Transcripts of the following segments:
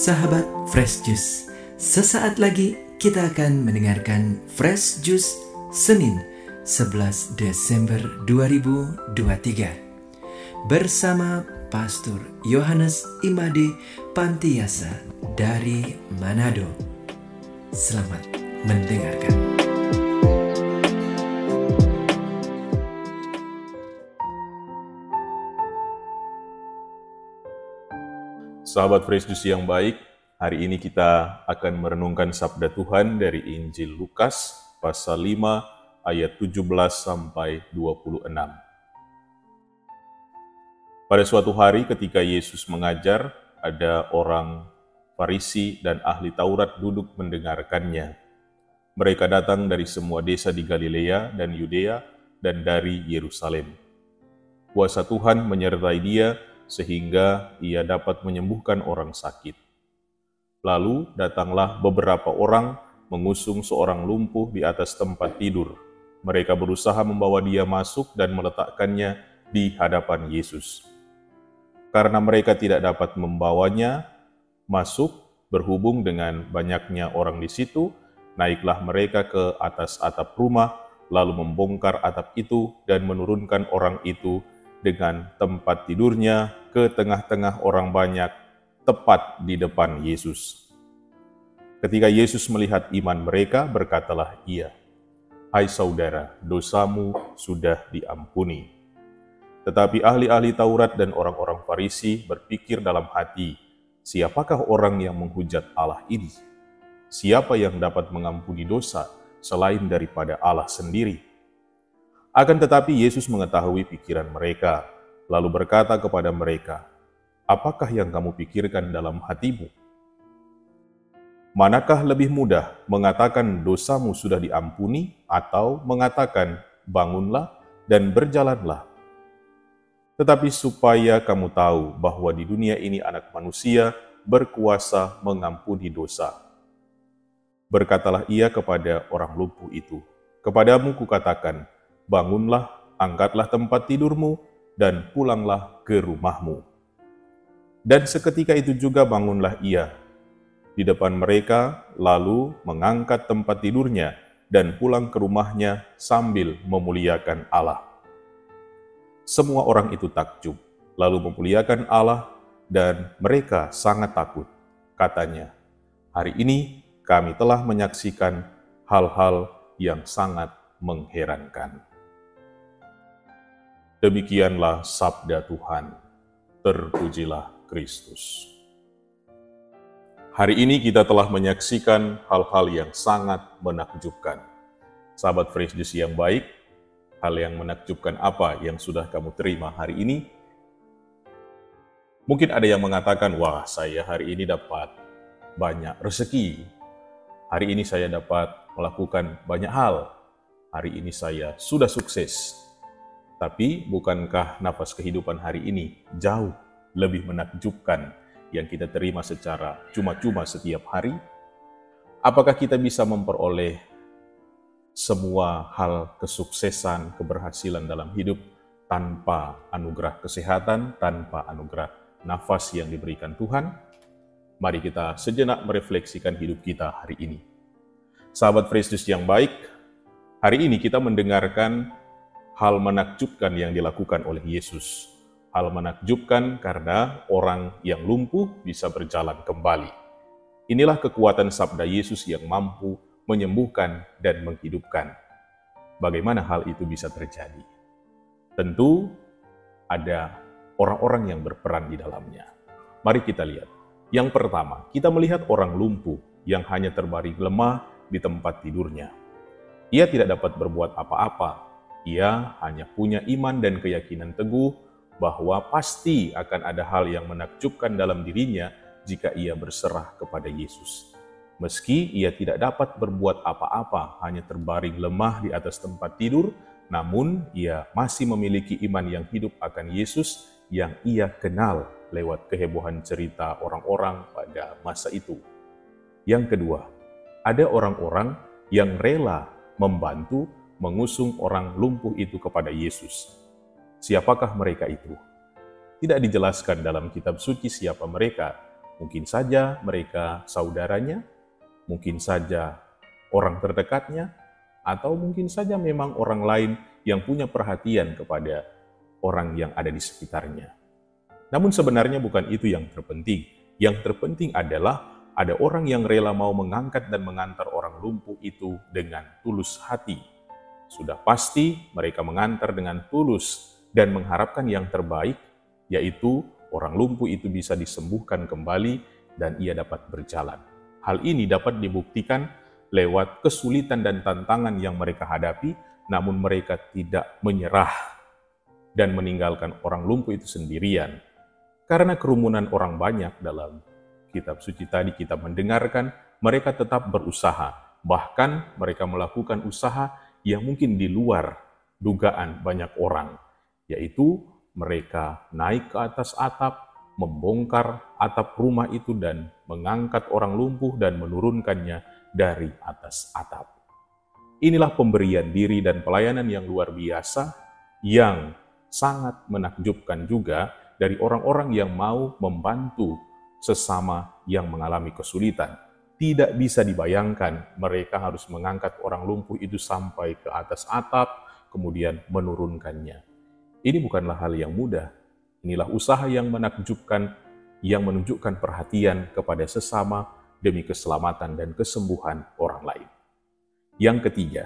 Sahabat Fresh Juice, sesaat lagi kita akan mendengarkan Fresh Juice Senin 11 Desember 2023 bersama Pastor Yohanes Imade Pantiasa dari Manado. Selamat mendengarkan. Sahabat Fresh Juice yang baik, hari ini kita akan merenungkan sabda Tuhan dari Injil Lukas pasal 5 ayat 17 sampai 26. Pada suatu hari ketika Yesus mengajar, ada orang Farisi dan ahli Taurat duduk mendengarkannya. Mereka datang dari semua desa di Galilea dan Yudea dan dari Yerusalem. Kuasa Tuhan menyertai dia sehingga ia dapat menyembuhkan orang sakit. Lalu datanglah beberapa orang mengusung seorang lumpuh di atas tempat tidur. Mereka berusaha membawa dia masuk dan meletakkannya di hadapan Yesus. Karena mereka tidak dapat membawanya masuk berhubung dengan banyaknya orang di situ, naiklah mereka ke atas atap rumah, lalu membongkar atap itu dan menurunkan orang itu dengan tempat tidurnya ke tengah-tengah orang banyak, tepat di depan Yesus. Ketika Yesus melihat iman mereka, berkatalah ia, "Hai saudara, dosamu sudah diampuni." Tetapi ahli-ahli Taurat dan orang-orang Farisi berpikir dalam hati, "Siapakah orang yang menghujat Allah ini? Siapa yang dapat mengampuni dosa selain daripada Allah sendiri?" Akan tetapi Yesus mengetahui pikiran mereka, lalu berkata kepada mereka, "Apakah yang kamu pikirkan dalam hatimu? Manakah lebih mudah mengatakan dosamu sudah diampuni atau mengatakan bangunlah dan berjalanlah? Tetapi supaya kamu tahu bahwa di dunia ini Anak Manusia berkuasa mengampuni dosa." Berkatalah ia kepada orang lumpuh itu, "Kepadamu kukatakan, bangunlah, angkatlah tempat tidurmu, dan pulanglah ke rumahmu." Dan seketika itu juga bangunlah ia di depan mereka, lalu mengangkat tempat tidurnya dan pulang ke rumahnya sambil memuliakan Allah. Semua orang itu takjub, lalu memuliakan Allah, dan mereka sangat takut. Katanya, "Hari ini kami telah menyaksikan hal-hal yang sangat mengherankan." Demikianlah sabda Tuhan. Terpujilah Kristus. Hari ini kita telah menyaksikan hal-hal yang sangat menakjubkan. Sahabat Fresh Juice yang baik, hal yang menakjubkan apa yang sudah kamu terima hari ini? Mungkin ada yang mengatakan, "Wah, saya hari ini dapat banyak rezeki. Hari ini saya dapat melakukan banyak hal. Hari ini saya sudah sukses." Tapi bukankah nafas kehidupan hari ini jauh lebih menakjubkan yang kita terima secara cuma-cuma setiap hari? Apakah kita bisa memperoleh semua hal kesuksesan, keberhasilan dalam hidup tanpa anugerah kesehatan, tanpa anugerah nafas yang diberikan Tuhan? Mari kita sejenak merefleksikan hidup kita hari ini. Sahabat Fresh Juice yang baik, hari ini kita mendengarkan hal menakjubkan yang dilakukan oleh Yesus. Hal menakjubkan karena orang yang lumpuh bisa berjalan kembali. Inilah kekuatan sabda Yesus yang mampu menyembuhkan dan menghidupkan. Bagaimana hal itu bisa terjadi? Tentu ada orang-orang yang berperan di dalamnya. Mari kita lihat. Yang pertama, kita melihat orang lumpuh yang hanya terbaring lemah di tempat tidurnya. Ia tidak dapat berbuat apa-apa. Ia hanya punya iman dan keyakinan teguh bahwa pasti akan ada hal yang menakjubkan dalam dirinya jika ia berserah kepada Yesus. Meski ia tidak dapat berbuat apa-apa, hanya terbaring lemah di atas tempat tidur, namun ia masih memiliki iman yang hidup akan Yesus yang ia kenal lewat kehebohan cerita orang-orang pada masa itu. Yang kedua, ada orang-orang yang rela membantu mengusung orang lumpuh itu kepada Yesus. Siapakah mereka itu? Tidak dijelaskan dalam kitab suci siapa mereka, Mungkin saja mereka saudaranya, mungkin saja orang terdekatnya, atau mungkin saja memang orang lain yang punya perhatian kepada orang yang ada di sekitarnya. Namun sebenarnya bukan itu yang terpenting. Yang terpenting adalah ada orang yang rela mau mengangkat dan mengantar orang lumpuh itu dengan tulus hati. Sudah pasti mereka mengantar dengan tulus dan mengharapkan yang terbaik, yaitu orang lumpuh itu bisa disembuhkan kembali dan ia dapat berjalan. Hal ini dapat dibuktikan lewat kesulitan dan tantangan yang mereka hadapi, namun mereka tidak menyerah dan meninggalkan orang lumpuh itu sendirian. Karena kerumunan orang banyak dalam kitab suci tadi kita mendengarkan, mereka tetap berusaha. Bahkan mereka melakukan usaha yang mungkin di luar dugaan banyak orang, yaitu mereka naik ke atas atap, membongkar atap rumah itu dan mengangkat orang lumpuh dan menurunkannya dari atas atap. Inilah pemberian diri dan pelayanan yang luar biasa, yang sangat menakjubkan juga dari orang-orang yang mau membantu sesama yang mengalami kesulitan. Tidak bisa dibayangkan mereka harus mengangkat orang lumpuh itu sampai ke atas atap, kemudian menurunkannya. Ini bukanlah hal yang mudah. Inilah usaha yang menakjubkan, yang menunjukkan perhatian kepada sesama demi keselamatan dan kesembuhan orang lain. Yang ketiga,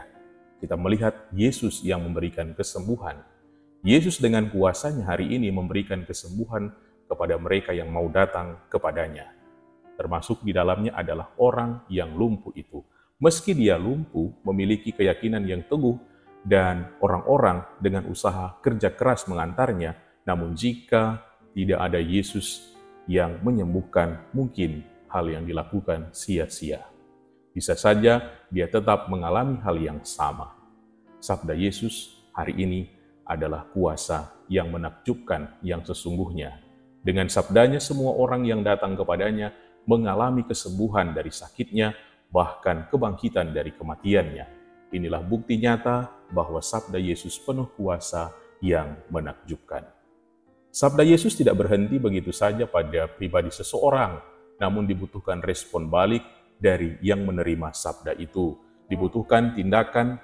kita melihat Yesus yang memberikan kesembuhan. Yesus dengan kuasanya hari ini memberikan kesembuhan kepada mereka yang mau datang kepadanya. Termasuk di dalamnya adalah orang yang lumpuh itu. Meski dia lumpuh, memiliki keyakinan yang teguh, dan orang-orang dengan usaha kerja keras mengantarnya, namun jika tidak ada Yesus yang menyembuhkan, mungkin hal yang dilakukan sia-sia. Bisa saja dia tetap mengalami hal yang sama. Sabda Yesus hari ini adalah kuasa yang menakjubkan yang sesungguhnya. Dengan sabdanya semua orang yang datang kepadanya mengalami kesembuhan dari sakitnya, bahkan kebangkitan dari kematiannya. Inilah bukti nyata bahwa sabda Yesus penuh kuasa yang menakjubkan. Sabda Yesus tidak berhenti begitu saja pada pribadi seseorang, namun dibutuhkan respon balik dari yang menerima sabda itu. Dibutuhkan tindakan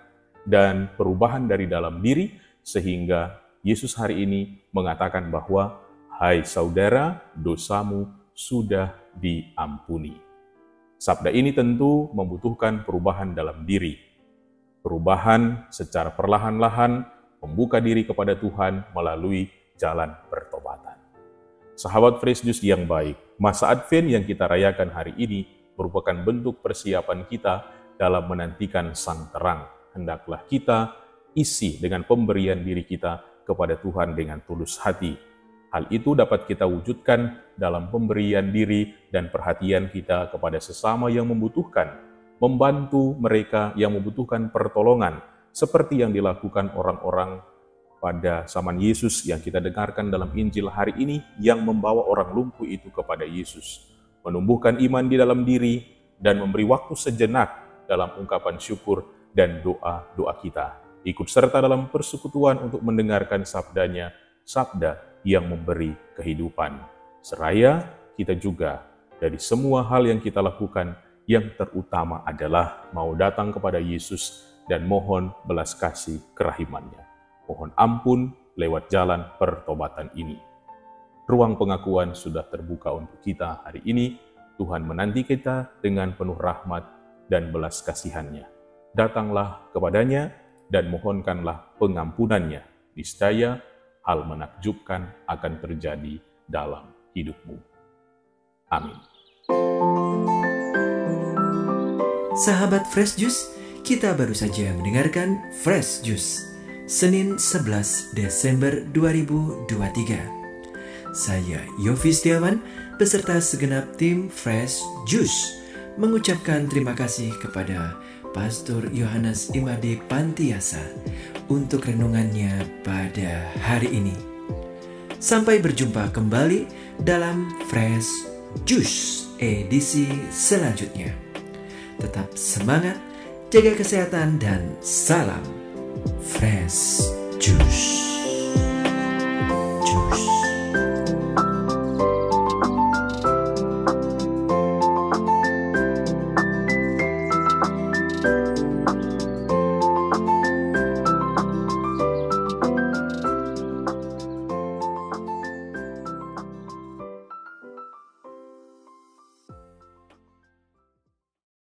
dan perubahan dari dalam diri, sehingga Yesus hari ini mengatakan bahwa, "Hai saudara, dosamu sudah diampuni." Sabda ini tentu membutuhkan perubahan dalam diri. Perubahan secara perlahan-lahan, membuka diri kepada Tuhan melalui jalan pertobatan. Sahabat Fresh Juice yang baik, masa Advent yang kita rayakan hari ini merupakan bentuk persiapan kita dalam menantikan Sang Terang. Hendaklah kita isi dengan pemberian diri kita kepada Tuhan dengan tulus hati. Hal itu dapat kita wujudkan dalam pemberian diri dan perhatian kita kepada sesama yang membutuhkan, membantu mereka yang membutuhkan pertolongan, seperti yang dilakukan orang-orang pada zaman Yesus yang kita dengarkan dalam Injil hari ini, yang membawa orang lumpuh itu kepada Yesus, menumbuhkan iman di dalam diri, dan memberi waktu sejenak dalam ungkapan syukur dan doa-doa kita. Ikut serta dalam persekutuan untuk mendengarkan sabdanya, sabda yang memberi kehidupan. Seraya kita juga dari semua hal yang kita lakukan, yang terutama adalah mau datang kepada Yesus dan mohon belas kasih kerahimannya. Mohon ampun lewat jalan pertobatan ini. Ruang pengakuan sudah terbuka untuk kita hari ini. Tuhan menanti kita dengan penuh rahmat dan belas kasihannya. Datanglah kepadanya dan mohonkanlah pengampunannya. Niscaya hal menakjubkan akan terjadi dalam hidupmu. Amin. Sahabat Fresh Juice, kita baru saja mendengarkan Fresh Juice Senin 11 Desember 2023. Saya Yofi Setiawan beserta segenap tim Fresh Juice mengucapkan terima kasih kepada Pastor Yohanes Imade Pantiasa untuk renungannya pada hari ini. Sampai berjumpa kembali dalam Fresh Juice edisi selanjutnya. Tetap semangat, jaga kesehatan, dan salam Fresh Juice.